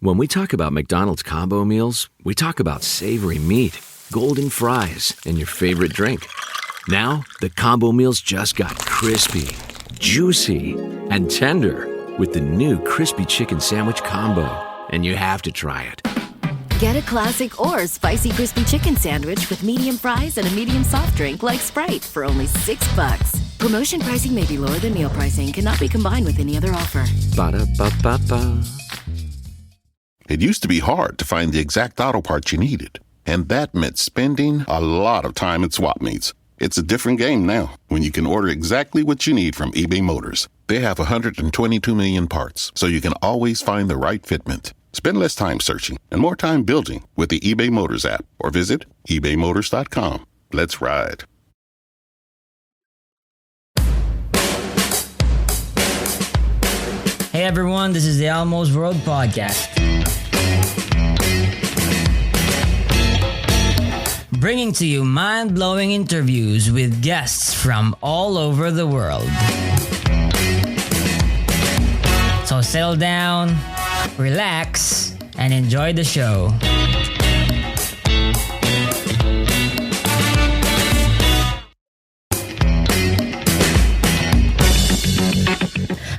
When we talk about McDonald's combo meals, we talk about savory meat, golden fries, and your favorite drink. Now, the combo meals just got crispy, juicy, and tender with the new Crispy Chicken Sandwich Combo. And you have to try it. Get a classic or spicy crispy chicken sandwich with medium fries and a medium soft drink like Sprite for only $6. Promotion pricing may be lower than meal pricing. Cannot be combined with any other offer. Ba-da-ba-ba-ba. It used to be hard to find the exact auto parts you needed, and that meant spending a lot of time at swap meets. It's a different game now when you can order exactly what you need from eBay Motors. They have 122 million parts, so you can always find the right fitment. Spend less time searching and more time building with the eBay Motors app or visit ebaymotors.com. Let's ride. Hey everyone, this is the Almost World Podcast. Bringing to you mind-blowing interviews with guests from all over the world. So settle down, relax, and enjoy the show.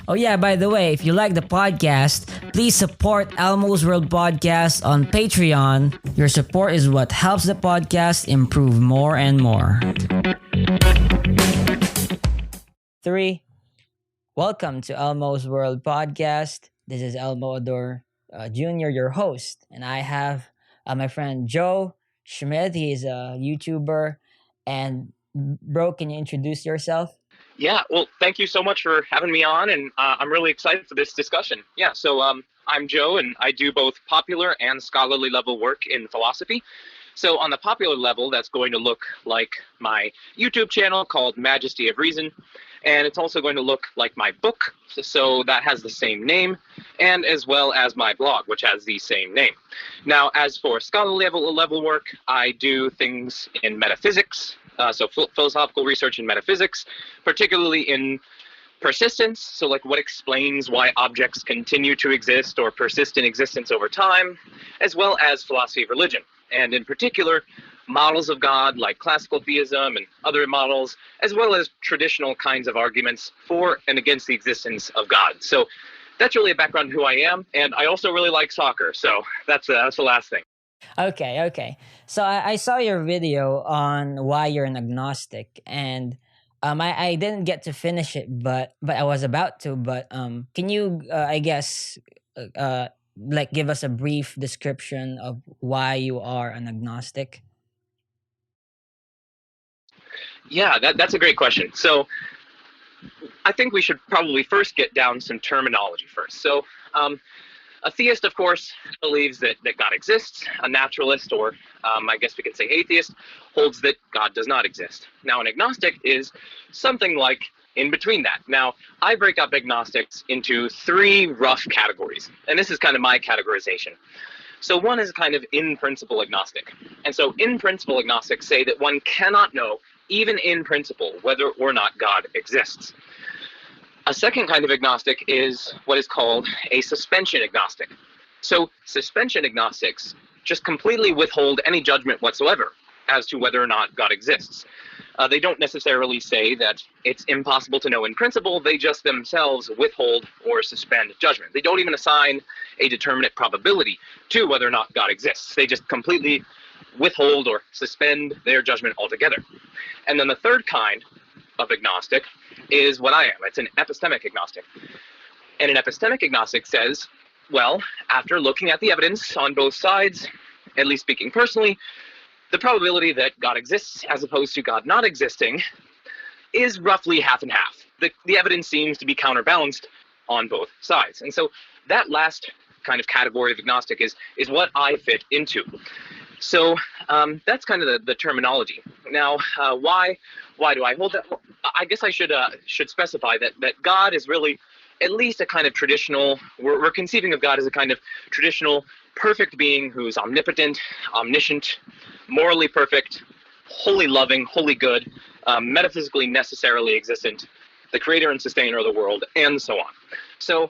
Oh yeah, by the way, if you like the podcast, please support Elmo's World Podcast on Patreon. Your support is what helps the podcast improve more and more. 3. Welcome to Elmo's World Podcast. This is Elmo Ador Jr., your host. And I have my friend Joe Schmid. He's a YouTuber. And bro, can you introduce yourself? Yeah, well, thank you so much for having me on, and I'm really excited for this discussion. Yeah, so I'm Joe, and I do both popular and scholarly level work in philosophy. So on the popular level, that's going to look like my YouTube channel called Majesty of Reason, and it's also going to look like my book, so that has the same name, and as well as my blog, which has the same name. Now, as for scholarly level work, I do things in metaphysics, so philosophical research in metaphysics, particularly in persistence, so like what explains why objects continue to exist or persist in existence over time, as well as philosophy of religion, and in particular, models of God like classical theism and other models, as well as traditional kinds of arguments for and against the existence of God. So that's really a background of who I am, and I also really like soccer, so that's the last thing. Okay. So I saw your video on why you're an agnostic, and I didn't get to finish it, but I was about to. But can you, give us a brief description of why you are an agnostic? Yeah, that's a great question. So I think we should probably first get down some terminology first. So a theist, of course, believes that God exists. A naturalist, or I guess we could say atheist, holds that God does not exist. Now, an agnostic is something like in between that. Now, I break up agnostics into 3 rough categories, and this is kind of my categorization. So one is kind of in-principle agnostic. And so in-principle agnostics say that one cannot know, even in principle, whether or not God exists. A second kind of agnostic is what is called a suspension agnostic. So suspension agnostics just completely withhold any judgment whatsoever as to whether or not God exists. They don't necessarily say that it's impossible to know in principle. They just themselves withhold or suspend judgment. They don't even assign a determinate probability to whether or not God exists. They just completely withhold or suspend their judgment altogether. And then the third kind of agnostic is what I am. It's an epistemic agnostic. And an epistemic agnostic says, well, after looking at the evidence on both sides, at least speaking personally, the probability that God exists as opposed to God not existing is roughly half and half. The evidence seems to be counterbalanced on both sides. And so that last kind of category of agnostic is what I fit into. So that's kind of the terminology. Now, why do I hold that? Well, I guess I should specify that God is really at least a kind of traditional, we're conceiving of God as a kind of traditional perfect being who's omnipotent, omniscient, morally perfect, wholly loving, wholly good, metaphysically necessarily existent, the creator and sustainer of the world, and so on. So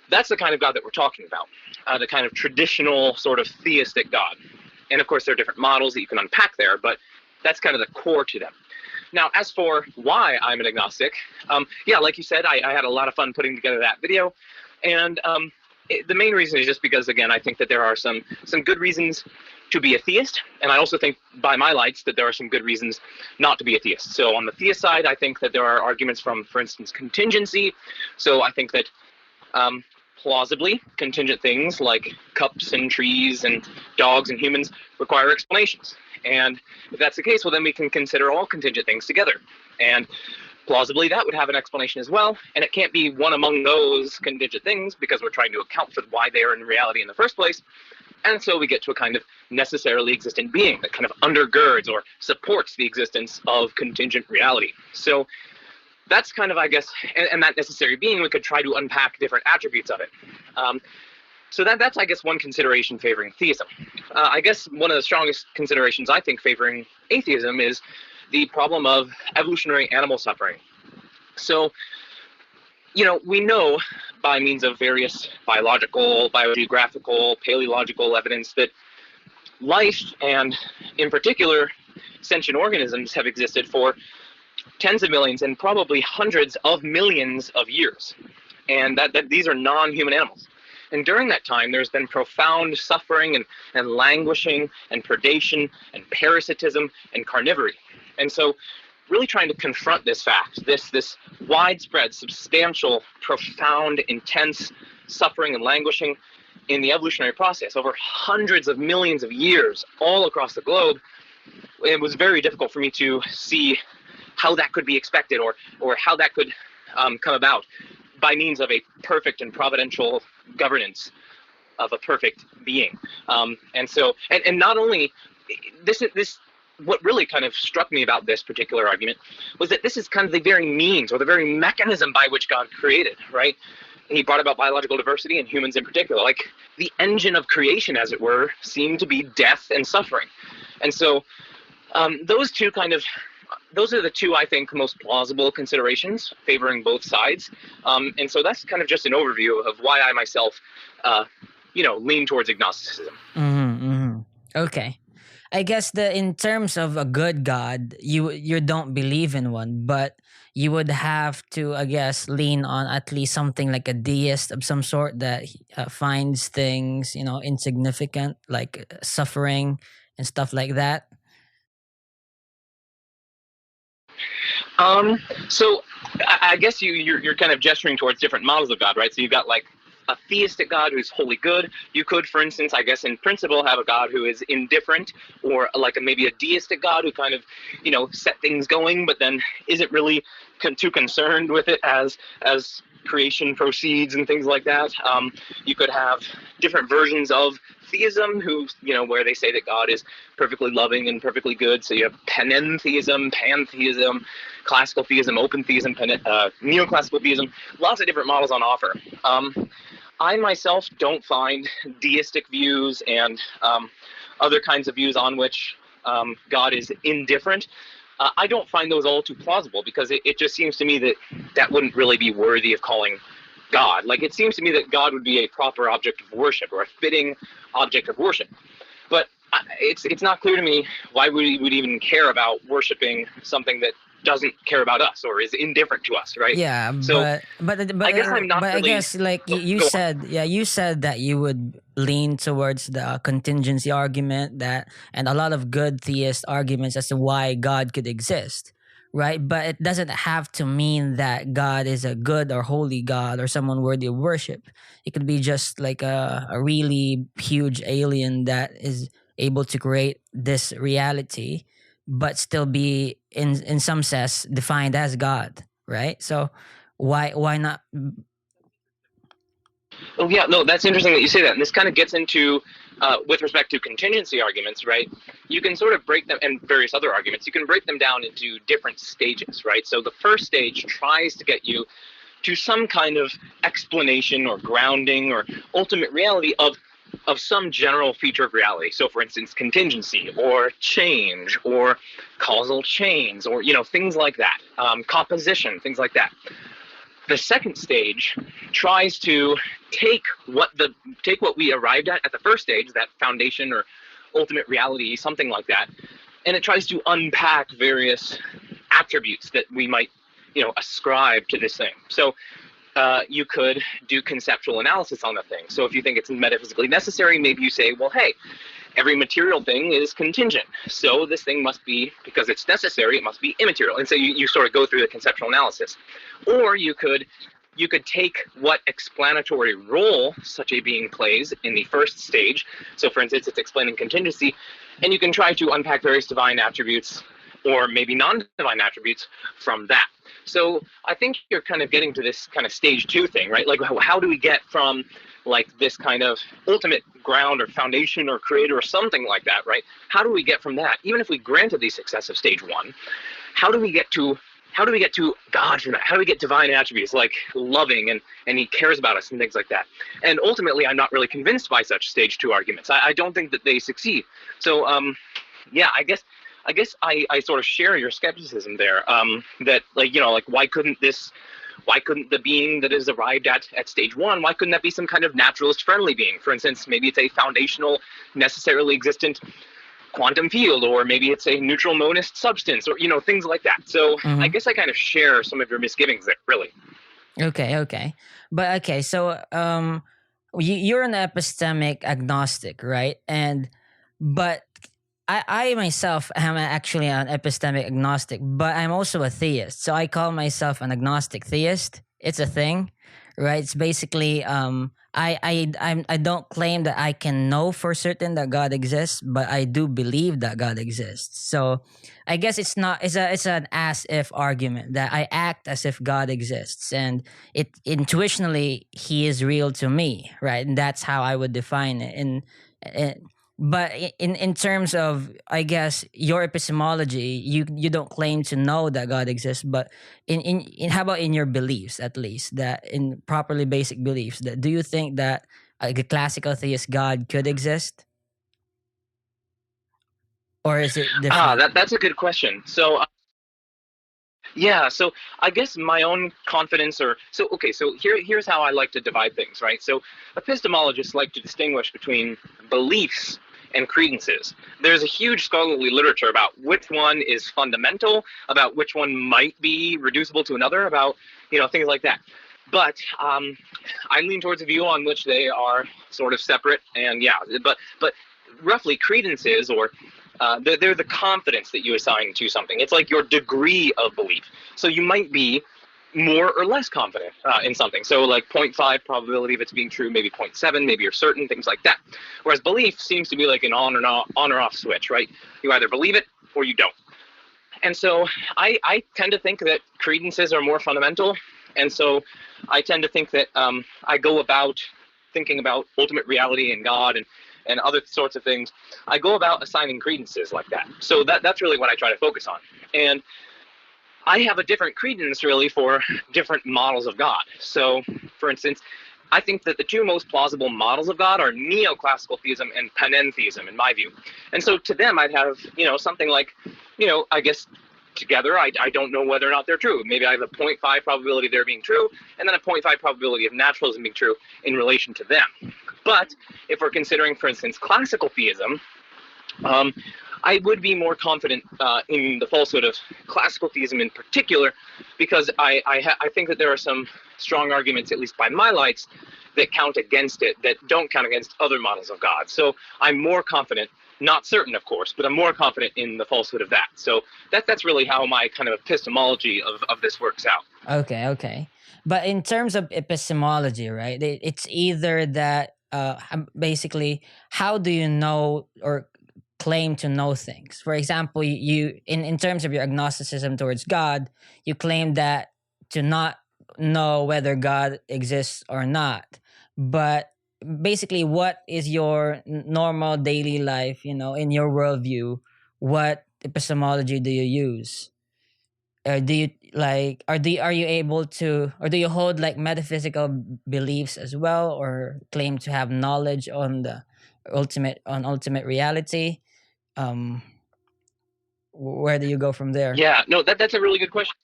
That's the kind of God that we're talking about, the kind of traditional sort of theistic God. And of course, there are different models that you can unpack there, but that's kind of the core to them. Now, as for why I'm an agnostic, yeah, like you said, I had a lot of fun putting together that video. And the main reason is just because, again, I think that there are some good reasons to be a theist. And I also think, by my lights, that there are some good reasons not to be a theist. So on the theist side, I think that there are arguments from, for instance, contingency. So I think that plausibly, contingent things like cups and trees and dogs and humans require explanations. And if that's the case, well, then we can consider all contingent things together. And plausibly, that would have an explanation as well. And it can't be one among those contingent things because we're trying to account for why they are in reality in the first place. And so we get to a kind of necessarily existent being that kind of undergirds or supports the existence of contingent reality. So that's kind of, I guess, and that necessary being, we could try to unpack different attributes of it. So that's, I guess, one consideration favoring theism. I guess one of the strongest considerations, I think, favoring atheism is the problem of evolutionary animal suffering. So, we know by means of various biological, biogeographical, paleological evidence that life, and in particular, sentient organisms, have existed for tens of millions and probably hundreds of millions of years. And that these are non-human animals. And during that time, there's been profound suffering and languishing and predation and parasitism and carnivory. And so really trying to confront this fact, this widespread, substantial, profound, intense suffering and languishing in the evolutionary process over hundreds of millions of years all across the globe, it was very difficult for me to see how that could be expected or how that could come about by means of a perfect and providential governance of a perfect being. And so, and not only this, what really kind of struck me about this particular argument was that this is kind of the very means or the very mechanism by which God created, right? He brought about biological diversity and humans in particular. Like the engine of creation, as it were, seemed to be death and suffering. And so those are the two, I think, most plausible considerations favoring both sides. And so that's kind of just an overview of why I myself, lean towards agnosticism. Okay. I guess in terms of a good God, you don't believe in one, but you would have to, I guess, lean on at least something like a deist of some sort that finds things, insignificant, like suffering and stuff like that. So I guess you're kind of gesturing towards different models of God, right? So you've got like a theistic God who's wholly good. You could, for instance, I guess in principle, have a God who is indifferent, or like maybe a deistic God who kind of, set things going, but then isn't really too concerned with it as creation proceeds and things like that. You could have different versions of theism where they say that God is perfectly loving and perfectly good. So you have panentheism, pantheism, classical theism, open theism, neoclassical theism, lots of different models on offer. I myself don't find deistic views and other kinds of views on which God is indifferent. I don't find those all too plausible because it just seems to me that wouldn't really be worthy of calling God. Like it seems to me that God would be a proper object of worship or a fitting object of worship. But it's not clear to me why we would even care about worshiping something that doesn't care about us or is indifferent to us, right? Yeah, so but I guess I'm not really... I guess like you said that you would lean towards the contingency argument and a lot of good theist arguments as to why God could exist, right? But it doesn't have to mean that God is a good or holy God or someone worthy of worship. It could be just like a really huge alien that is able to create this reality but still be in some sense defined as God, right? So why not? Oh yeah, no, that's interesting that you say that. And this kind of gets into, with respect to contingency arguments, right? You can sort of break them, and various other arguments, you can break them down into different stages, right? So the first stage tries to get you to some kind of explanation or grounding or ultimate reality of some general feature of reality. So for instance, contingency or change or causal chains or, things like that, composition, things like that. The second stage tries to take what we arrived at the first stage, that foundation or ultimate reality, something like that, and it tries to unpack various attributes that we might, ascribe to this thing. So you could do conceptual analysis on the thing. So if you think it's metaphysically necessary, maybe you say, well, hey, every material thing is contingent. So this thing must be, because it's necessary, it must be immaterial. And so you sort of go through the conceptual analysis. Or you could take what explanatory role such a being plays in the first stage. So for instance, it's explaining contingency, and you can try to unpack various divine attributes or maybe non-divine attributes from that. So I think you're kind of getting to this kind of stage 2 thing, right? Like, how do we get from like this kind of ultimate ground or foundation or creator or something like that, right? How do we get from that? Even if we granted the success of stage 1, how do we get to God from that? How do we get divine attributes like loving and he cares about us and things like that? And ultimately, I'm not really convinced by such stage 2 arguments. I don't think that they succeed. So, yeah, I guess I sort of share your skepticism there. That why couldn't the being that is arrived at stage 1, why couldn't that be some kind of naturalist friendly being? For instance, maybe it's a foundational, necessarily existent quantum field, or maybe it's a neutral monist substance, or things like that. So I guess I kind of share some of your misgivings there, really. Okay. But okay, so you're an epistemic agnostic, right? But I myself am actually an epistemic agnostic, but I'm also a theist. So I call myself an agnostic theist. It's a thing, right? It's basically I don't claim that I can know for certain that God exists, but I do believe that God exists. So I guess it's an as if argument, that I act as if God exists, and it intuitionally he is real to me, right? And that's how I would define it. But in terms of, I guess, your epistemology, you don't claim to know that God exists, but in how about in your beliefs, at least, that in properly basic beliefs, that do you think that a classical theist God could exist? Or is it different? That's a good question. So yeah, so I guess my own confidence, so here's how I like to divide things, right? So epistemologists like to distinguish between beliefs and credences. There's a huge scholarly literature about which one is fundamental, about which one might be reducible to another, about things like that. But I lean towards a view on which they are sort of separate, and but roughly credences, or they're the confidence that you assign to something. It's like your degree of belief. So you might be more or less confident in something. So like 0.5 probability of it's being true, maybe 0.7, maybe you're certain, things like that. Whereas belief seems to be like an on or off switch, right? You either believe it or you don't. And so I tend to think that credences are more fundamental. And so I tend to think that I go about thinking about ultimate reality and God and other sorts of things. I go about assigning credences like that. So that's really what I try to focus on. And I have a different credence really for different models of God. So, for instance, I think that the two most plausible models of God are neoclassical theism and panentheism, in my view. And so to them, I'd have, something like, I guess together, I don't know whether or not they're true. Maybe I have a 0.5 probability of their being true, and then a 0.5 probability of naturalism being true in relation to them. But if we're considering, for instance, classical theism, I would be more confident in the falsehood of classical theism in particular, because I think that there are some strong arguments, at least by my lights, that count against it, that don't count against other models of God. So I'm more confident, not certain, of course, but I'm more confident in the falsehood of that. So that's really how my kind of epistemology of this works out. Okay. But in terms of epistemology, right, it's either that basically, how do you know or claim to know things? For example, you in terms of your agnosticism towards God, you claim that to not know whether God exists or not. But basically, what is your normal daily life, in your worldview? What epistemology do you use? Do you are you able to, or do you hold like metaphysical beliefs as well, or claim to have knowledge on the ultimate reality? Where do you go from there? Yeah, no, that's a really good question.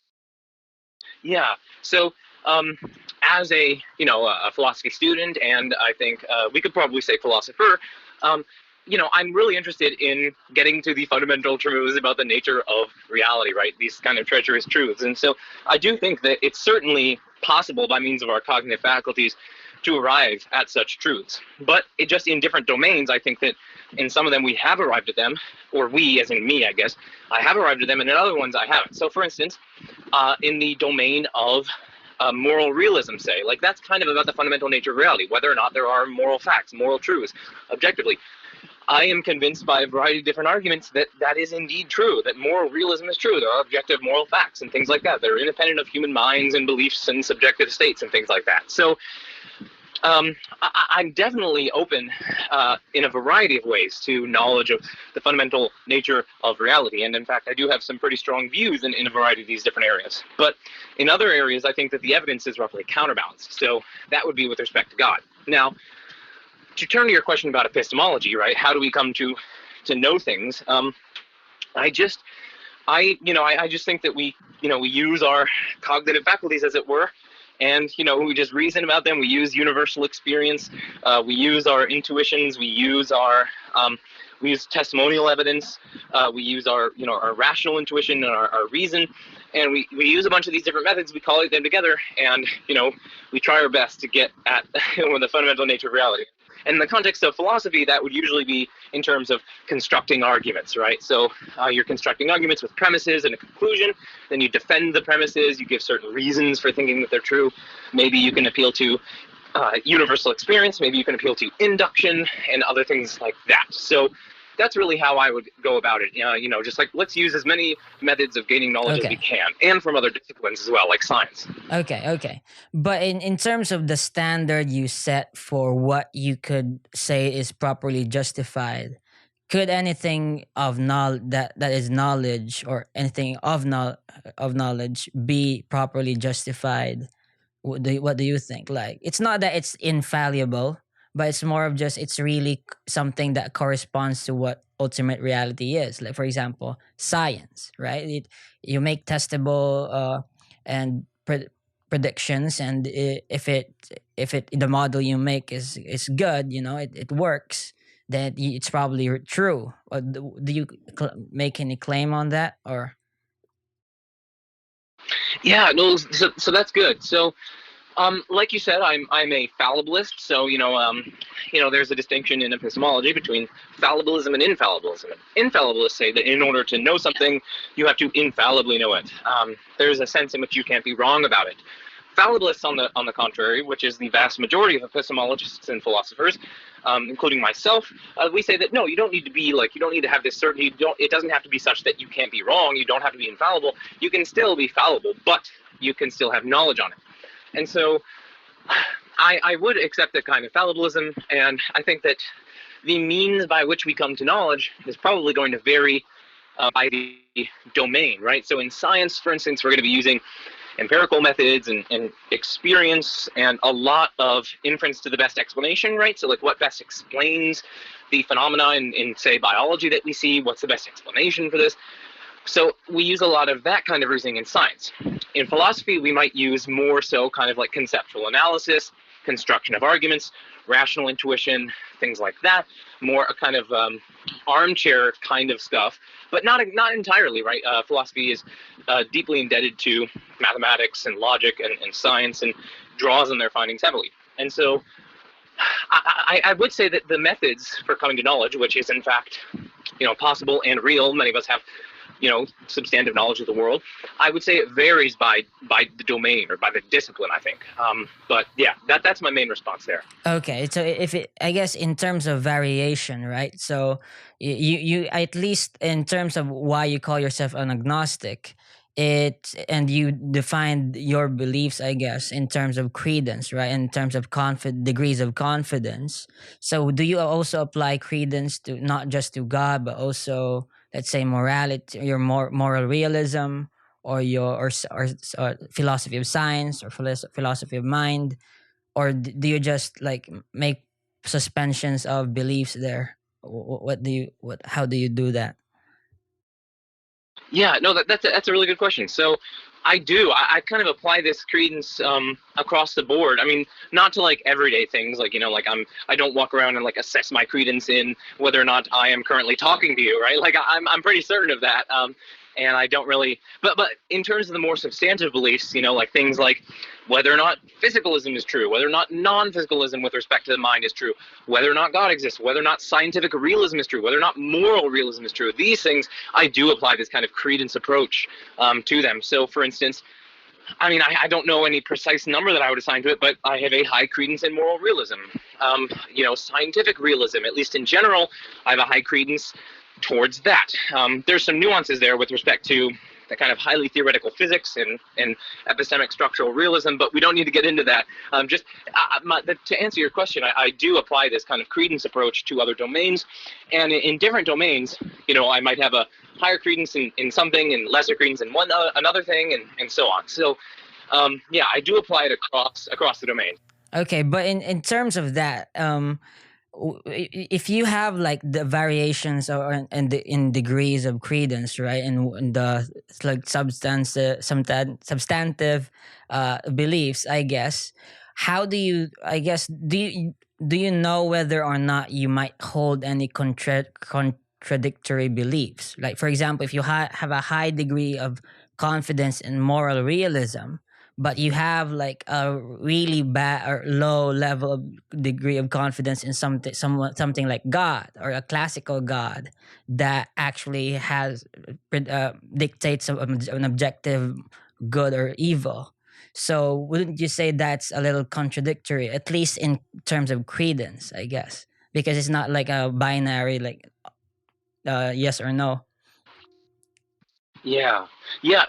Yeah, so as a philosophy student, and I think we could probably say philosopher, I'm really interested in getting to the fundamental truths about the nature of reality, right? These kind of treacherous truths. And so I do think that it's certainly possible by means of our cognitive faculties to arrive at such truths. But it just in different domains, I think that in some of them we have arrived at them, or we, as in me, I guess, I have arrived at them, and in other ones I haven't. So for instance, in the domain of moral realism, say, like that's kind of about the fundamental nature of reality, whether or not there are moral facts, moral truths, objectively. I am convinced by a variety of different arguments that that is indeed true, that moral realism is true. There are objective moral facts and things like that. They're independent of human minds and beliefs and subjective states and things like that. So I'm definitely open in a variety of ways to knowledge of the fundamental nature of reality. And in fact, I do have some pretty strong views in a variety of these different areas. But in other areas, I think that the evidence is roughly counterbalanced. So that would be with respect to God. Now, to turn to your question about epistemology, right? How do we come to know things? I just think that we use our cognitive faculties, as it were, and we just reason about them. We use universal experience. We use our intuitions. We use testimonial evidence. We use our rational intuition and our reason, and we use a bunch of these different methods. We collate them together, and we try our best to get at the fundamental nature of reality. And in the context of philosophy, that would usually be in terms of constructing arguments, right? So you're constructing arguments with premises and a conclusion. Then you defend the premises. You give certain reasons for thinking that they're true. Maybe you can appeal to universal experience. Maybe you can appeal to induction and other things like that. So that's really how I would go about it. Just like let's use as many methods of gaining knowledge as we can, and from other disciplines as well, like science. Okay. But in terms of the standard you set for what you could say is properly justified, could anything of that is knowledge, or anything of knowledge be properly justified? What do you think? Like, it's not that it's infallible, but it's more of just it's really something that corresponds to what ultimate reality is. Like, for example, science, right? You make testable and predictions, and if the model you make is good, it works, then it's probably true. Do you make any claim on that, or? Yeah, no. So that's good. So. Like you said, I'm a fallibilist, so there's a distinction in epistemology between fallibilism and infallibilism. Infallibilists say that in order to know something, you have to infallibly know it. There's a sense in which you can't be wrong about it. Fallibilists, on the contrary, which is the vast majority of epistemologists and philosophers, including myself, we say that no, you don't need to have this certainty. It doesn't have to be such that you can't be wrong. You don't have to be infallible. You can still be fallible, but you can still have knowledge on it. And so I would accept that kind of fallibilism, and I think that the means by which we come to knowledge is probably going to vary by the domain, right? So in science, for instance, we're going to be using empirical methods and experience and a lot of inference to the best explanation, right? So like what best explains the phenomena in say, biology that we see, what's the best explanation for this? So we use a lot of that kind of reasoning in science. In philosophy, we might use more so kind of like conceptual analysis, construction of arguments, rational intuition, things like that, more a kind of armchair kind of stuff, but not entirely, right? Philosophy is deeply indebted to mathematics and logic and science, and draws on their findings heavily. And so I would say that the methods for coming to knowledge, which is in fact possible and real, many of us have substantive knowledge of the world, I would say it varies by the domain or by the discipline, I think. But yeah, that's my main response there. Okay, so I guess in terms of variation, right? So you at least in terms of why you call yourself an agnostic, and you defined your beliefs, I guess, in terms of credence, right? In terms of degrees of confidence. So do you also apply credence to not just to God, but also, let's say, morality, your moral realism, or your or philosophy of science, or philosophy of mind, or do you just like make suspensions of beliefs there? How do you do that? Yeah, no, that's a really good question. So I do. I kind of apply this credence across the board. I mean, not to like everyday things, like, you know, like I don't walk around and like assess my credence in whether or not I am currently talking to you, right? Like I'm pretty certain of that. And I don't really, but in terms of the more substantive beliefs, you know, like things like whether or not physicalism is true, whether or not non-physicalism with respect to the mind is true, whether or not God exists, whether or not scientific realism is true, whether or not moral realism is true. These things, I do apply this kind of credence approach to them. So, for instance, I mean, I don't know any precise number that I would assign to it, but I have a high credence in moral realism. You know, scientific realism, at least in general, I have a high credence towards that. There's some nuances there with respect to the kind of highly theoretical physics and epistemic structural realism, but we don't need to get into that. To answer your question, I do apply this kind of credence approach to other domains, and in different domains, you know, I might have a higher credence in something and lesser credence in another thing, and so on. So, yeah, I do apply it across the domain. Okay, but in terms of that, if you have like the variations or in degrees of credence, right, and the like substantive beliefs, I guess, how do you, I guess, do you know whether or not you might hold any contradictory beliefs? Like, for example, if you have a high degree of confidence in moral realism, but you have like a really bad or low level of degree of confidence in something like God or a classical God that actually has dictates an objective good or evil. So wouldn't you say that's a little contradictory, at least in terms of credence, I guess, because it's not like a binary, like yes or no. Yeah.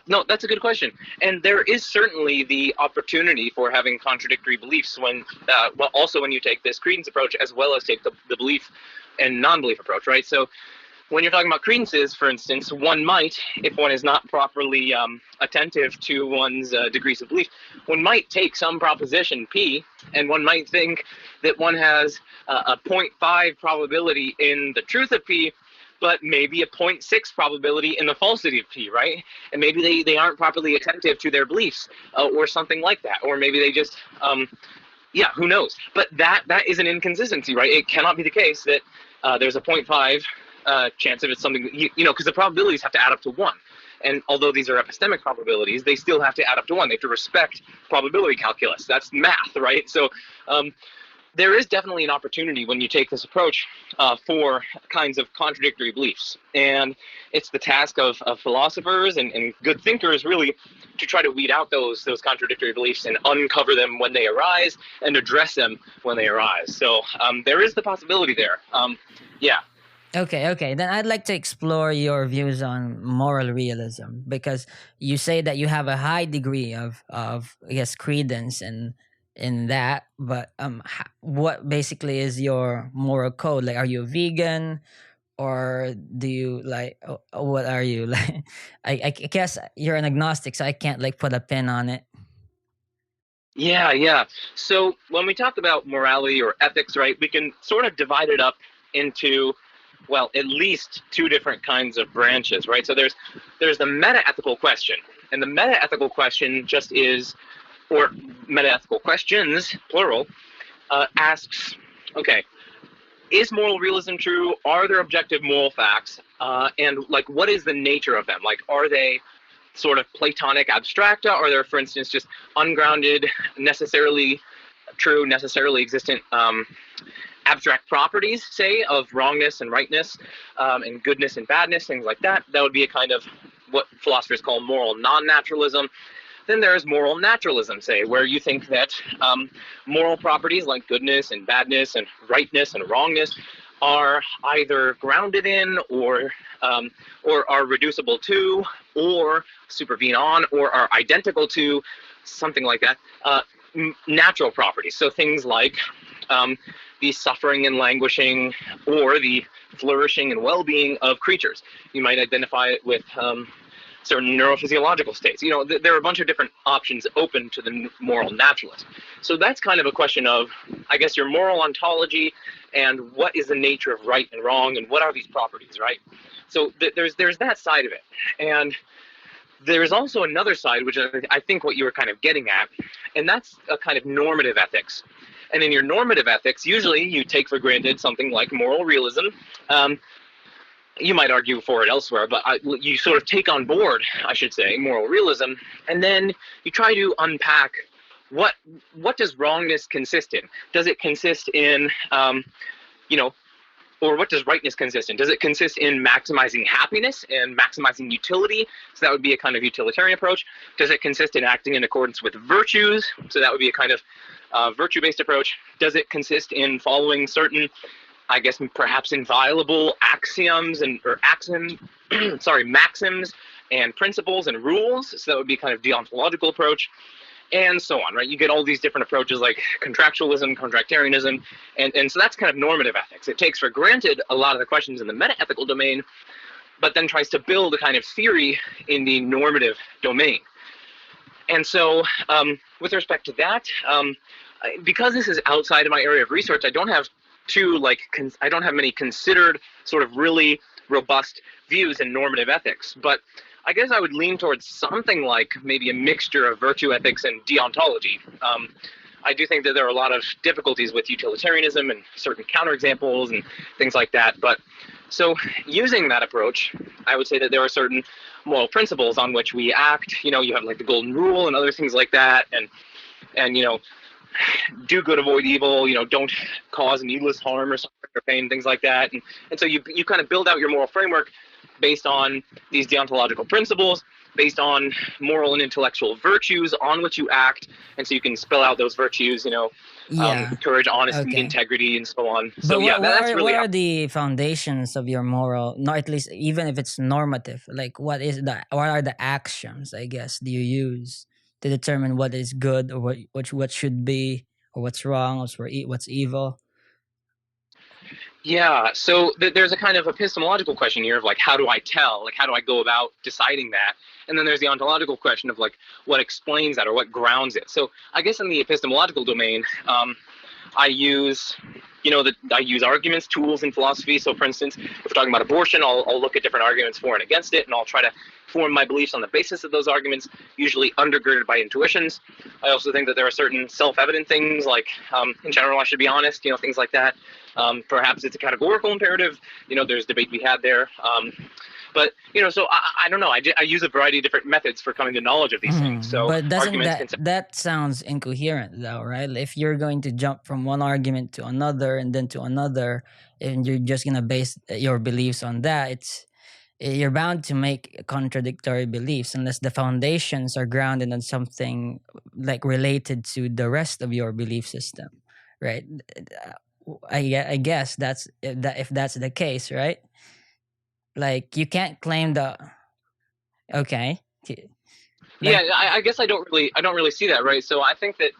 No, that's a good question. And there is certainly the opportunity for having contradictory beliefs when, also when you take this credence approach as well as take the belief and non-belief approach, right? So when you're talking about credences, for instance, one might, if one is not properly attentive to one's degrees of belief, one might take some proposition P, and one might think that one has a 0.5 probability in the truth of P, but maybe a 0.6 probability in the falsity of P, right? And maybe they aren't properly attentive to their beliefs or something like that. Or maybe they just, who knows? But that is an inconsistency, right? It cannot be the case that there's a 0.5 chance of it's something, you know, because the probabilities have to add up to 1. And although these are epistemic probabilities, they still have to add up to 1. They have to respect probability calculus. That's math, right? So there is definitely an opportunity when you take this approach for kinds of contradictory beliefs. And it's the task of philosophers and good thinkers really to try to weed out those contradictory beliefs and uncover them when they arise and address them when they arise. So there is the possibility there. Yeah. Okay. Then I'd like to explore your views on moral realism, because you say that you have a high degree of I guess credence in that, but what basically is your moral code? Like, are you a vegan, or do you like what are you like? I guess you're an agnostic, so I can't like put a pin on it. Yeah. So when we talk about morality or ethics, right, we can sort of divide it up into, well, at least 2 different kinds of branches, right? So there's the meta-ethical question, and the meta-ethical question just is, or meta-ethical questions, plural, asks, okay, is moral realism true? Are there objective moral facts? And like, what is the nature of them? Like, are they sort of Platonic abstracta? Are there, for instance, just ungrounded, necessarily true, necessarily existent abstract properties, say, of wrongness and rightness, and goodness and badness, things like that? That would be a kind of what philosophers call moral non-naturalism. Then there is moral naturalism, say, where you think that moral properties like goodness and badness and rightness and wrongness are either grounded in or are reducible to or supervene on or are identical to something like that, natural properties. So things like the suffering and languishing or the flourishing and well-being of creatures. You might identify it with certain neurophysiological states. You know, there are a bunch of different options open to the moral naturalist. So that's kind of a question of, I guess, your moral ontology and what is the nature of right and wrong and what are these properties, right? So there's that side of it. And there is also another side, which I think what you were kind of getting at, and that's a kind of normative ethics. And in your normative ethics, usually you take for granted something like moral realism. You might argue for it elsewhere, but you sort of take on board, I should say, moral realism, and then you try to unpack what does wrongness consist in? Does it consist in, or what does rightness consist in? Does it consist in maximizing happiness and maximizing utility? So that would be a kind of utilitarian approach. Does it consist in acting in accordance with virtues? So that would be a kind of virtue-based approach. Does it consist in following certain, I guess, perhaps inviolable axioms maxims and principles and rules? So that would be kind of deontological approach. And so on, right? You get all these different approaches like contractualism, contractarianism, and so that's kind of normative ethics. It takes for granted a lot of the questions in the meta-ethical domain, but then tries to build a kind of theory in the normative domain. And so with respect to that, because this is outside of my area of research, I don't have many considered sort of really robust views in normative ethics, but I guess I would lean towards something like maybe a mixture of virtue ethics and deontology. I do think that there are a lot of difficulties with utilitarianism and certain counterexamples and things like that. But so using that approach, I would say that there are certain moral principles on which we act. You have like the golden rule and other things like that. And do good, avoid evil, don't cause needless harm or suffering or pain, things like that. And so you kind of build out your moral framework based on these deontological principles, based on moral and intellectual virtues on which you act, and so you can spell out those virtues, courage, honesty, integrity, and so on. So what are the foundations of your moral? Not at least, even if it's normative, like what are the actions, I guess, do you use to determine what is good or what should be, or what's wrong, what's evil? Yeah, so there's a kind of epistemological question here of like, how do I tell? Like, how do I go about deciding that? And then there's the ontological question of like, what explains that or what grounds it? So I guess in the epistemological domain, I use arguments, tools in philosophy. So for instance, if we're talking about abortion, I'll look at different arguments for and against it, and I'll try to form my beliefs on the basis of those arguments, usually undergirded by intuitions. I also think that there are certain self-evident things like, in general, I should be honest, things like that. Perhaps it's a categorical imperative. There's debate we had there. But, so I don't know. I use a variety of different methods for coming to knowledge of these things. So, but that sounds incoherent, though, right? If you're going to jump from one argument to another and then to another, and you're just going to base your beliefs on that, you're bound to make contradictory beliefs unless the foundations are grounded on something like related to the rest of your belief system, right? I guess if that's the case, right? Like you can't claim okay. I guess I don't really see that, right? So I think that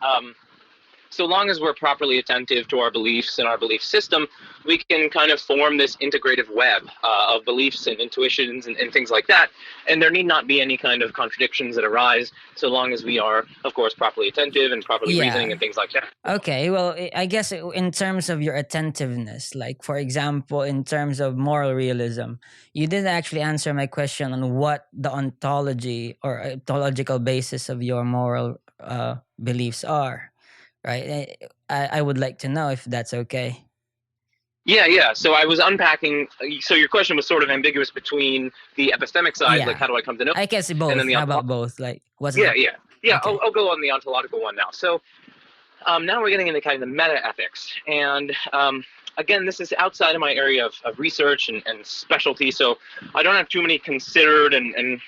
so long as we're properly attentive to our beliefs and our belief system, we can kind of form this integrative web of beliefs and intuitions and things like that. And there need not be any kind of contradictions that arise so long as we are, of course, properly attentive and properly reasoning and things like that. Okay, well, I guess in terms of your attentiveness, like, for example, in terms of moral realism, you didn't actually answer my question on what the ontology or ontological basis of your moral beliefs are. Right, I would like to know if that's okay. Yeah. So I was unpacking. So your question was sort of ambiguous between the epistemic side, like how do I come to know? I can see both. And then how about both? Like, what's Yeah. Okay. I'll go on the ontological one now. So now we're getting into kind of the meta ethics, and again, this is outside of my area of research and specialty. So I don't have too many considered and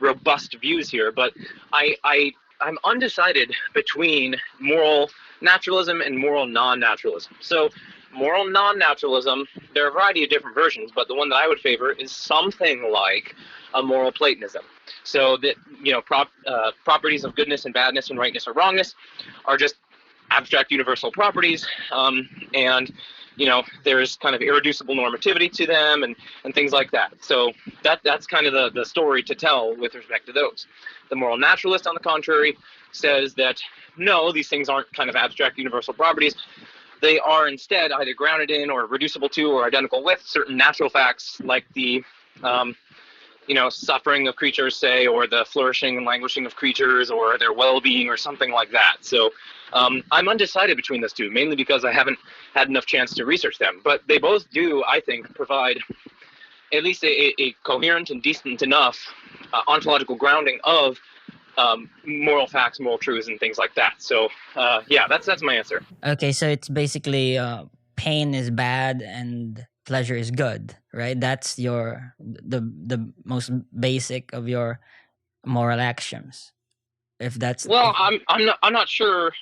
robust views here, but I'm undecided between moral naturalism and moral non-naturalism. So moral non-naturalism, there are a variety of different versions, but the one that I would favor is something like a moral Platonism. So that, properties of goodness and badness and rightness or wrongness are just abstract universal properties, and there's kind of irreducible normativity to them and things like that. So that's kind of the story to tell with respect to those. The moral naturalist, on the contrary, says that no, these things aren't kind of abstract universal properties. They are instead either grounded in or reducible to or identical with certain natural facts, like the suffering of creatures, say, or the flourishing and languishing of creatures, or their well-being, or something like that. So I'm undecided between those two, mainly because I haven't had enough chance to research them. But they both do, I think, provide at least a coherent and decent enough ontological grounding of moral facts, moral truths, and things like that. So yeah, that's my answer. Okay, so it's basically pain is bad and pleasure is good, right? That's the most basic of your moral actions. If that's Well, I'm not sure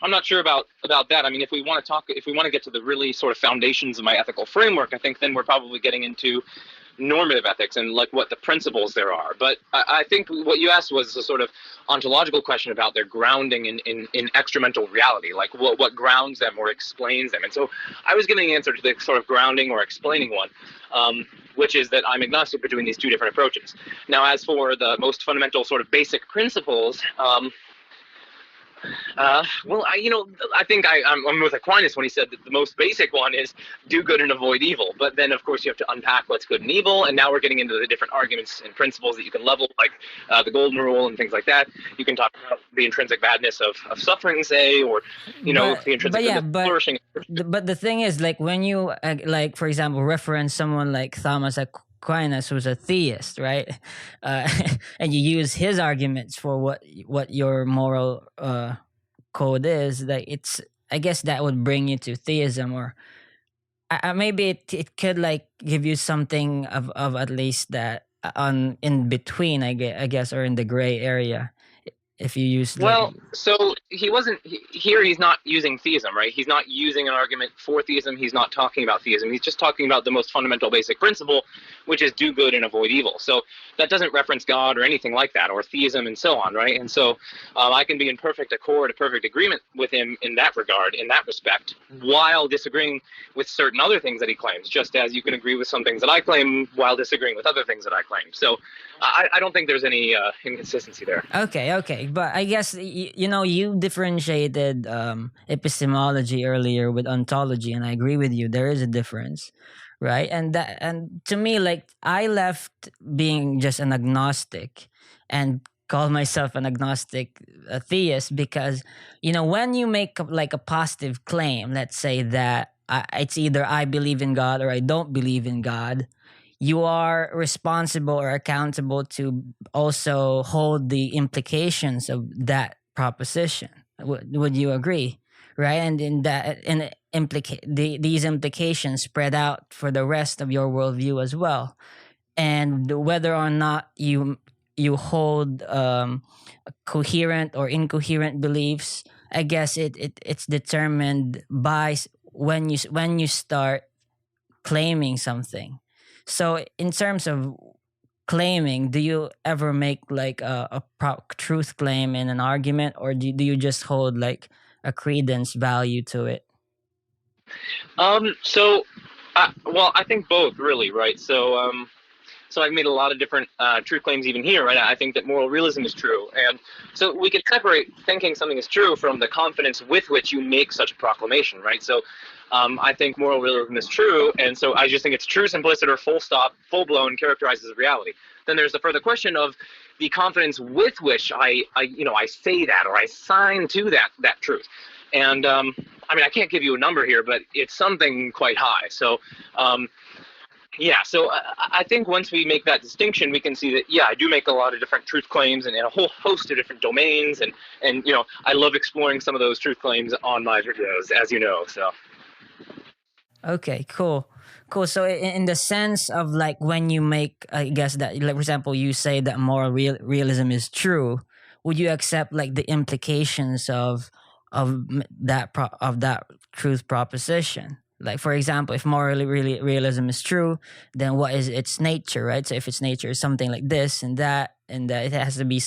about that. I mean, if we want to get to the really sort of foundations of my ethical framework, I think then we're probably getting into normative ethics and like what the principles there are. But I think what you asked was a sort of ontological question about their grounding in extramental reality, like what grounds them or explains them. And so I was giving an answer to the sort of grounding or explaining one, which is that I'm agnostic between these two different approaches. Now, as for the most fundamental sort of basic principles, well, I think I'm with Aquinas when he said that the most basic one is do good and avoid evil. But then, of course, you have to unpack what's good and evil. And now we're getting into the different arguments and principles that you can level, like the golden rule and things like that. You can talk about the intrinsic badness of suffering, say, or, the intrinsic goodness of flourishing. But the thing is, like, when you, like, for example, reference someone like Thomas Aquinas, who's a theist, right? And you use his arguments for what your moral code is. Like, I guess that would bring you to theism, or maybe it could like give you something of at least that on in between, I guess, or in the gray area. If you use so he's not using theism, right? He's not using an argument for theism. He's not talking about theism. He's just talking about the most fundamental basic principle, which is do good and avoid evil. So that doesn't reference God or anything like that, or theism and so on, right? And so I can be in perfect accord, a perfect agreement with him in that regard, in that respect, while disagreeing with certain other things that he claims, just as you can agree with some things that I claim while disagreeing with other things that I claim. So I don't think there's any inconsistency there. Okay. But I guess, you differentiated epistemology earlier with ontology, and I agree with you. There is a difference, right? And to me, like, I left being just an agnostic and call myself an agnostic theist because, when you make like a positive claim, let's say that it's either I believe in God or I don't believe in God, you are responsible or accountable to also hold the implications of that proposition. Would you agree? Right? And these implications spread out for the rest of your worldview as well. And whether or not you hold coherent or incoherent beliefs, I guess it's determined by when you start claiming something. So in terms of claiming, do you ever make like a truth claim in an argument, or do you just hold like a credence value to it? So I think both, really, right? So I've made a lot of different truth claims even here, right? I think that moral realism is true. And so we can separate thinking something is true from the confidence with which you make such a proclamation, right? So I think moral realism is true, and so I just think it's true, simpliciter, or full stop, full-blown, characterizes reality. Then there's the further question of the confidence with which I say that, or I sign to that truth. And I can't give you a number here, but it's something quite high. So so I think once we make that distinction, we can see that, I do make a lot of different truth claims and a whole host of different domains. And I love exploring some of those truth claims on my videos, as you know, so. Okay, cool. So in the sense of like when you make, I guess that, like, for example, you say that moral realism is true, would you accept like the implications of that truth proposition? Like, for example, if moral realism is true, then what is its nature, right? So if its nature is something like this and that it has to be,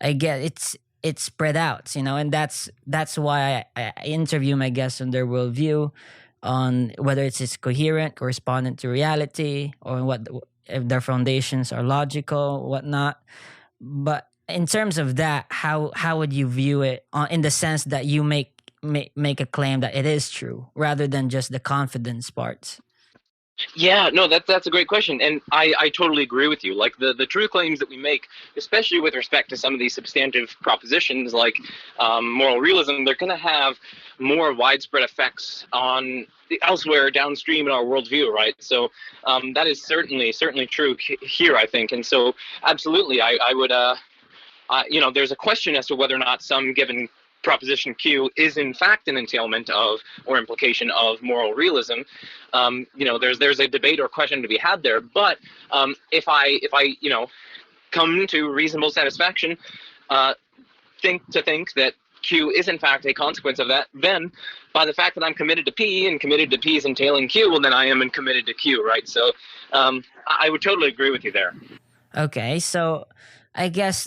I get it's spread out, and that's why I interview my guests on their worldview, on whether it's coherent, correspondent to reality, or if their foundations are logical, whatnot. But in terms of that, how would you view it in the sense that you make a claim that it is true rather than just the confidence parts? Yeah, no, that's a great question, and I totally agree with you. Like the true claims that we make, especially with respect to some of these substantive propositions like moral realism, they're going to have more widespread effects on elsewhere downstream in our worldview, right? So that is certainly true here, I think, and so absolutely, I would there's a question as to whether or not some given proposition Q is in fact an entailment of or implication of moral realism. There's a debate or question to be had there. But if I come to reasonable satisfaction, think that Q is in fact a consequence of that, then by the fact that I'm committed to P and committed to P's entailing Q, well, then I am committed to Q, right? So I would totally agree with you there. Okay, so I guess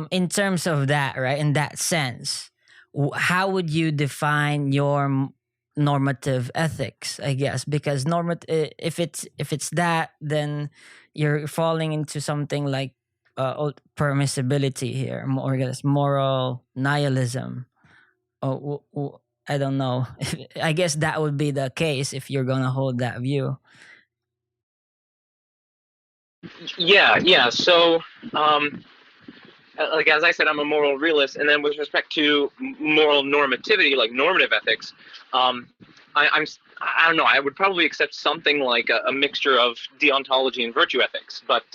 in terms of that, right, in that sense, how would you define your normative ethics? I guess because if it's that, then you're falling into something like permissibility here, or I guess moral nihilism. I don't know. I guess that would be the case if you're gonna hold that view. Yeah. So, like as I said, I'm a moral realist, and then with respect to moral normativity, like normative ethics, I don't know. I would probably accept something like a mixture of deontology and virtue ethics, but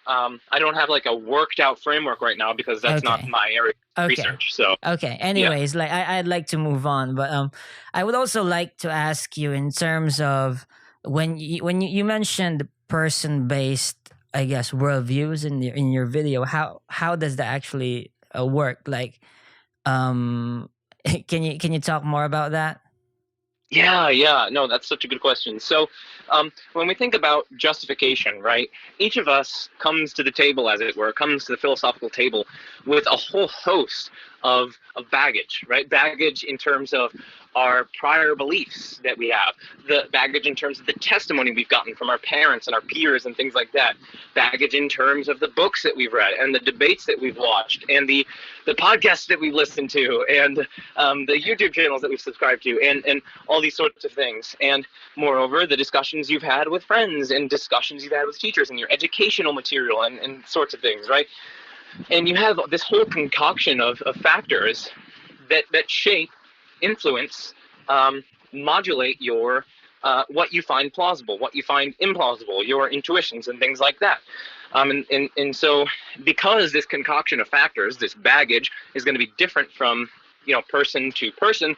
I don't have like a worked out framework right now because that's not my area of research. So anyways, like I'd like to move on, but I would also like to ask you in terms of when you mentioned person-based, I guess, worldviews in your video. How does that actually work? Like, can you talk more about that? Yeah. No, that's such a good question. So, when we think about justification, right, each of us comes to the table, as it were, comes to the philosophical table with a whole host of baggage, right? Baggage in terms of our prior beliefs that we have, the baggage in terms of the testimony we've gotten from our parents and our peers and things like that, baggage in terms of the books that we've read and the debates that we've watched and the podcasts that we've listened to and the YouTube channels that we've subscribed to and all these sorts of things. And moreover, the discussions you've had with friends and discussions you've had with teachers and your educational material and sorts of things, right? And you have this whole concoction of factors that shape, influence, modulate your what you find plausible, what you find implausible, your intuitions and things like that. And so because this concoction of factors, this baggage, is going to be different from person to person,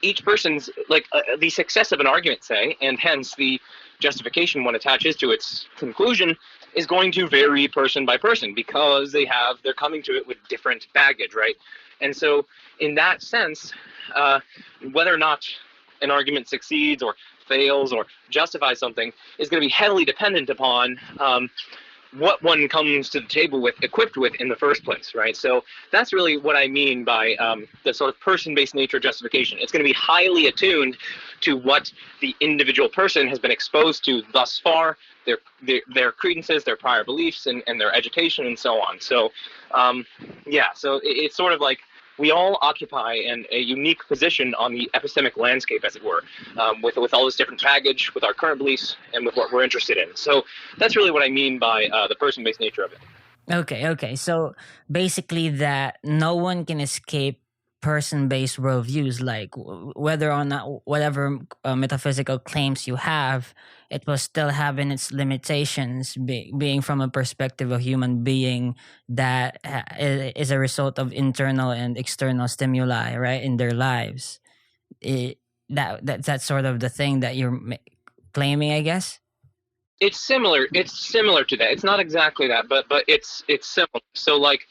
each person's like the success of an argument, say, and hence the justification one attaches to its conclusion is going to vary person by person because they're coming to it with different baggage, right? And so in that sense, whether or not an argument succeeds or fails or justifies something is going to be heavily dependent upon what one comes to the table with, equipped with in the first place, right? So that's really what I mean by the sort of person-based nature of justification. It's going to be highly attuned to what the individual person has been exposed to thus far, their credences, their prior beliefs, and their education, and so on. So, so it's sort of like we all occupy a unique position on the epistemic landscape, as it were, with all this different baggage, with our current beliefs, and with what we're interested in. So that's really what I mean by the person-based nature of it. Okay. So basically that no one can escape person-based worldviews, like whether or not whatever metaphysical claims you have, it will still have in its limitations, being from a perspective of human being that is a result of internal and external stimuli, right, in their lives. That's sort of the thing that you're claiming, I guess. It's similar to that. It's not exactly that, but it's similar. So like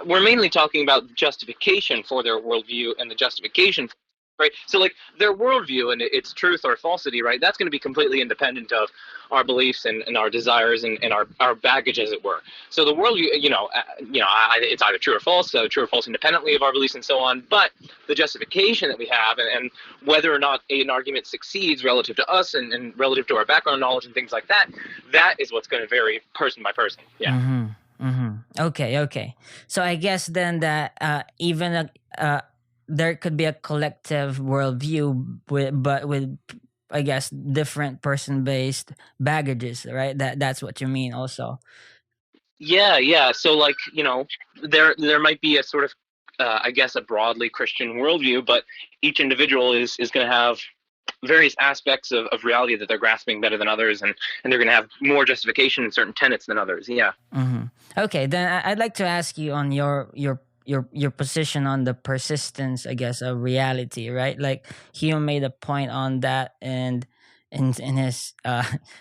we're mainly talking about justification for their worldview and the justification, right? So like their worldview and its truth or falsity, right? That's going to be completely independent of our beliefs and our desires and our baggage, as it were. So the worldview, it's either true or false independently of our beliefs and so on. But the justification that we have and whether or not an argument succeeds relative to us and relative to our background knowledge and things like that, that is what's going to vary person by person. Yeah. Mm-hmm. Okay. So I guess then that even there could be a collective worldview, but with I guess, different person-based baggages, right? That's what you mean also. Yeah. So like, there might be a sort of, I guess, a broadly Christian worldview, but each individual is going to have various aspects of reality that they're grasping better than others, and they're going to have more justification in certain tenets than others. Yeah. Mm-hmm. Okay, then I'd like to ask you on your position on the persistence, I guess, of reality, right? Like Hume made a point on that, and in his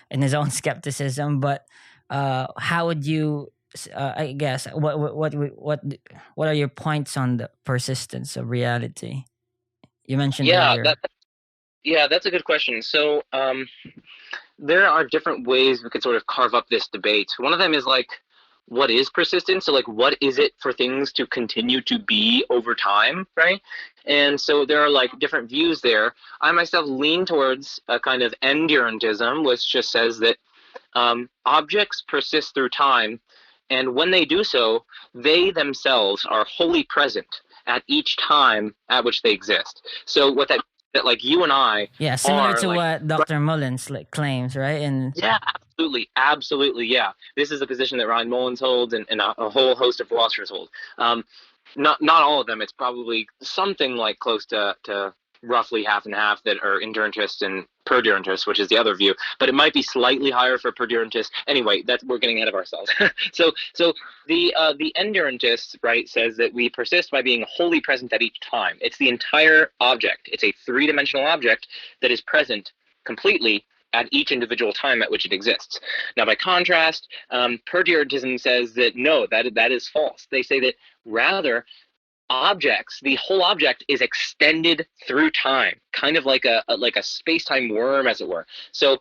in his own skepticism. But how would you? I guess what are your points on the persistence of reality? You mentioned Yeah, earlier. that's a good question. So there are different ways we could sort of carve up this debate. One of them is like, what is persistence? So like, what is it for things to continue to be over time, right? And so there are like different views there. I myself lean towards a kind of endurantism, which just says that objects persist through time, and when they do so, they themselves are wholly present at each time at which they exist. So what that like you and I Yeah, similar are to like, what Dr. Mullins like claims, right? And yeah, absolutely, yeah. This is a position that Ryan Mullins holds, and a whole host of philosophers hold. Not all of them. It's probably something like close to roughly half and half that are endurantist and perdurantist, which is the other view. But it might be slightly higher for perdurantist. Anyway, we're getting ahead of ourselves. So the endurantist, right, says that we persist by being wholly present at each time. It's the entire object. It's a three-dimensional object that is present completely at each individual time at which it exists. Now, by contrast, perdurantism says that no, that is false. They say that rather objects, the whole object is extended through time, kind of like a space-time worm, as it were. So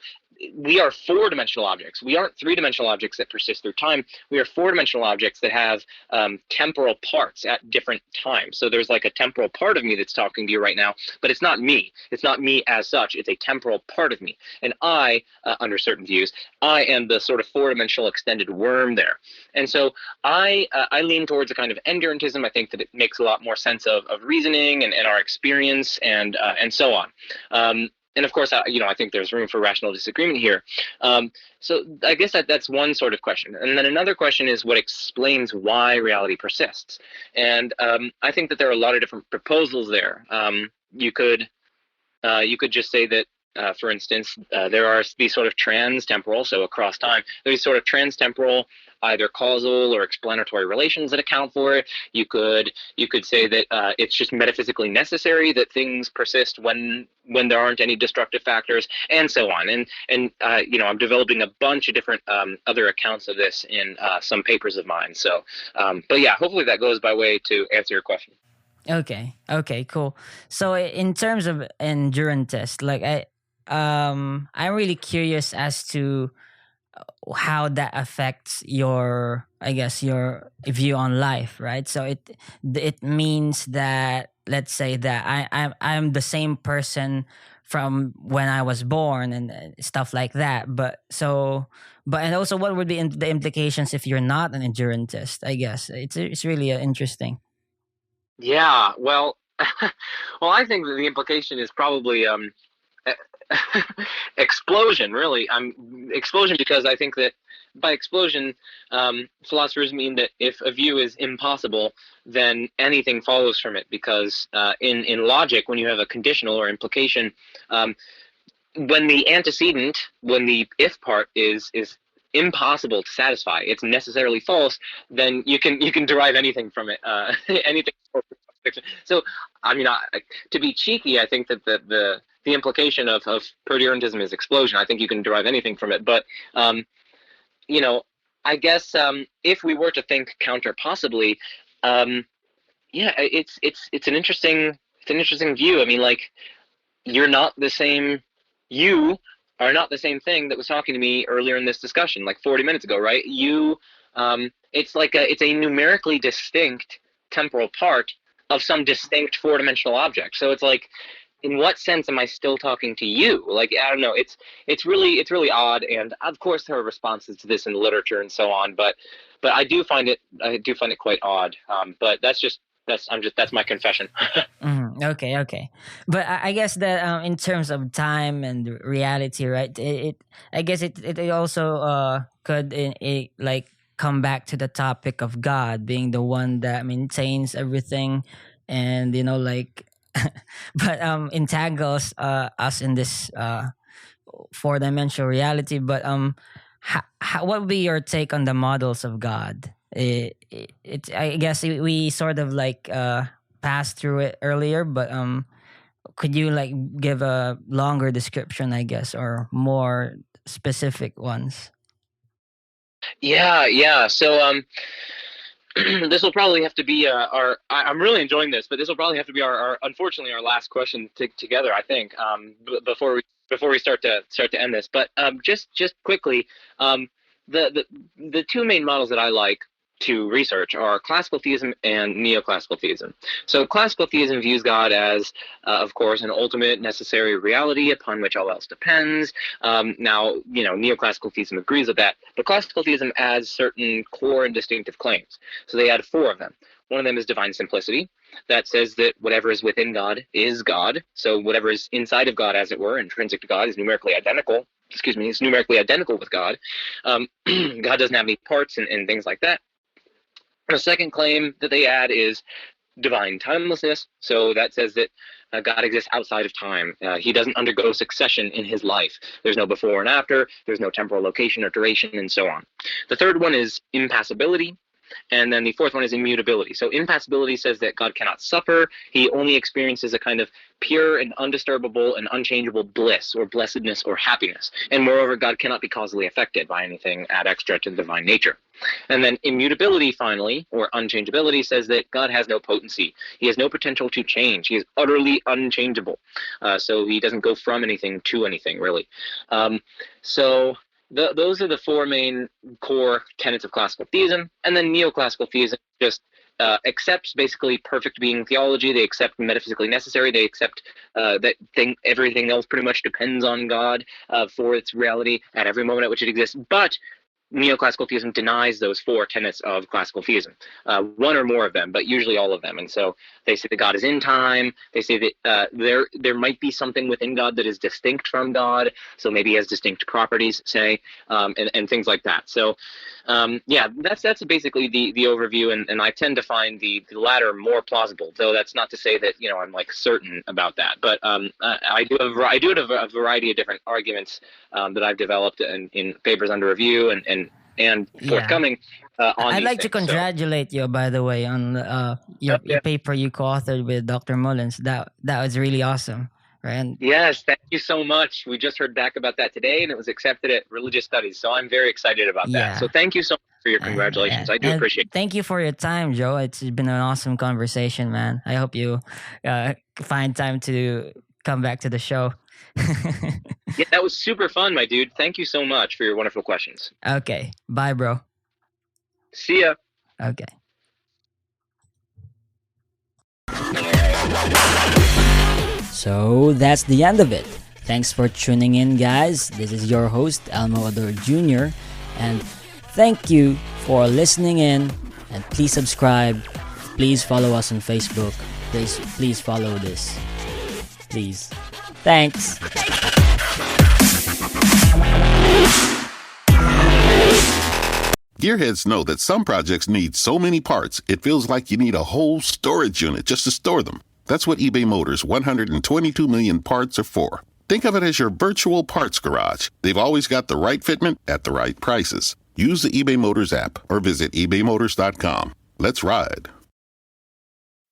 we are four-dimensional objects. We aren't three-dimensional objects that persist through time. We are four-dimensional objects that have temporal parts at different times. So there's like a temporal part of me that's talking to you right now, but it's not me. It's not me as such. It's a temporal part of me. And I, under certain views, I am the sort of four-dimensional extended worm there. And so I lean towards a kind of endurantism. I think that it makes a lot more sense of reasoning and our experience and so on. And of course, I think there's room for rational disagreement here. So I guess that's one sort of question. And then another question is what explains why reality persists. And I think that there are a lot of different proposals there. You could just say that, for instance, there are these sort of trans-temporal, so across time, there's sort of trans-temporal, either causal or explanatory relations that account for it. You could say that it's just metaphysically necessary that things persist when there aren't any destructive factors, and so on. And I'm developing a bunch of different other accounts of this in some papers of mine. So, but yeah, hopefully that goes by way to answer your question. Okay, cool. So in terms of endurantist, like I'm really curious as to how that affects your view on life, right? So it means that, let's say that I'm the same person from when I was born and stuff like that. And also, what would be the implications if you're not an endurantist? I guess it's really interesting. Yeah, well, I think that the implication is probably explosion, really. Explosion, because I think that by explosion, philosophers mean that if a view is impossible, then anything follows from it. Because in logic, when you have a conditional or implication, when the antecedent, when the if part is impossible to satisfy, it's necessarily false, then you can derive anything from it, anything. So, I mean, to be cheeky, I think that the implication of perdurantism is explosion. I think you can derive anything from it, but I guess if we were to think counter possibly, it's an interesting view. I mean, like, you are not the same thing that was talking to me earlier in this discussion, like 40 minutes ago, right? It's a numerically distinct temporal part of some distinct four-dimensional object. So it's like, in what sense am I still talking to you? Like, I don't know. It's really odd, and of course there are responses to this in the literature and so on. But I do find it quite odd. But that's my confession. Okay. But I guess that in terms of time and reality, right? I guess it also could like come back to the topic of God being the one that maintains everything, and like, but entangles us in this four-dimensional reality. But what would be your take on the models of God? I guess we sort of like passed through it earlier, but could you like give a longer description, I guess, or more specific ones? Yeah. So this will probably have to be I'm really enjoying this, but this will probably have to be our unfortunately our last question together, I think, before we start to end this. But just quickly, the two main models that I like to research are classical theism and neoclassical theism. So classical theism views God as, of course, an ultimate necessary reality upon which all else depends. Now, neoclassical theism agrees with that, but classical theism adds certain core and distinctive claims. So they add four of them. One of them is divine simplicity. That says that whatever is within God is God. So whatever is inside of God, as it were, intrinsic to God, is numerically identical. It's numerically identical with God. God doesn't have any parts and things like that. The second claim that they add is divine timelessness. So that says that God exists outside of time. He doesn't undergo succession in his life. There's no before and after. There's no temporal location or duration, and so on. The third one is impassibility. And then the fourth one is immutability. So impassibility says that God cannot suffer. He only experiences a kind of pure and undisturbable and unchangeable bliss or blessedness or happiness. And moreover, God cannot be causally affected by anything ad extra to the divine nature. And then immutability, finally, or unchangeability, says that God has no potency. He has no potential to change. He is utterly unchangeable. So he doesn't go from anything to anything, really. Those are the four main core tenets of classical theism. And then neoclassical theism just accepts basically perfect being theology. They accept metaphysically necessary. They accept that everything else pretty much depends on God for its reality at every moment at which it exists. But neoclassical theism denies those four tenets of classical theism, one or more of them, but usually all of them. And so they say that God is in time. They say that there might be something within God that is distinct from God, so maybe he has distinct properties, say, and things like that. So that's basically the overview, and I tend to find the latter more plausible, though that's not to say that I'm like certain about that. But I do have a variety of different arguments that I've developed in papers under review and forthcoming. I'd like to congratulate you, by the way, on your paper you co-authored with Dr. Mullins. That was really awesome, right? Yes, thank you so much. We just heard back about that today, and it was accepted at Religious Studies. So I'm very excited about that. So thank you so much for your congratulations. I do appreciate it. Thank you for your time, Joe. It's been an awesome conversation, man. I hope you find time to come back to the show. Yeah, that was super fun, my dude. Thank you so much for your wonderful questions. Okay. Bye, bro. See ya. Okay. So that's the end of it. Thanks for tuning in, guys. This is your host, Elmo Ador Jr. And thank you for listening in. And please subscribe. Please follow us on Facebook. Please follow this. Please. Thanks. Gearheads know that some projects need so many parts, it feels like you need a whole storage unit just to store them. That's what eBay Motors' 122 million parts are for. Think of it as your virtual parts garage. They've always got the right fitment at the right prices. Use the eBay Motors app or visit ebaymotors.com. Let's ride.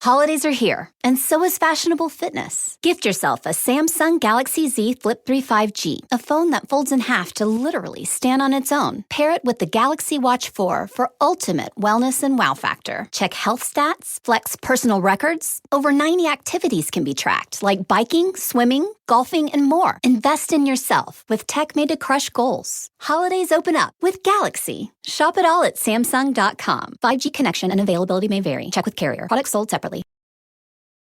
Holidays are here, and so is fashionable fitness. Gift yourself a Samsung Galaxy Z Flip 3 5G, a phone that folds in half to literally stand on its own. Pair it with the Galaxy Watch 4 for ultimate wellness and wow factor. Check health stats, flex personal records. Over 90 activities can be tracked, like biking, swimming, golfing, and more. Invest in yourself with tech made to crush goals. Holidays open up with Galaxy. Shop it all at Samsung.com. 5G connection and availability may vary. Check with carrier. Products sold separately.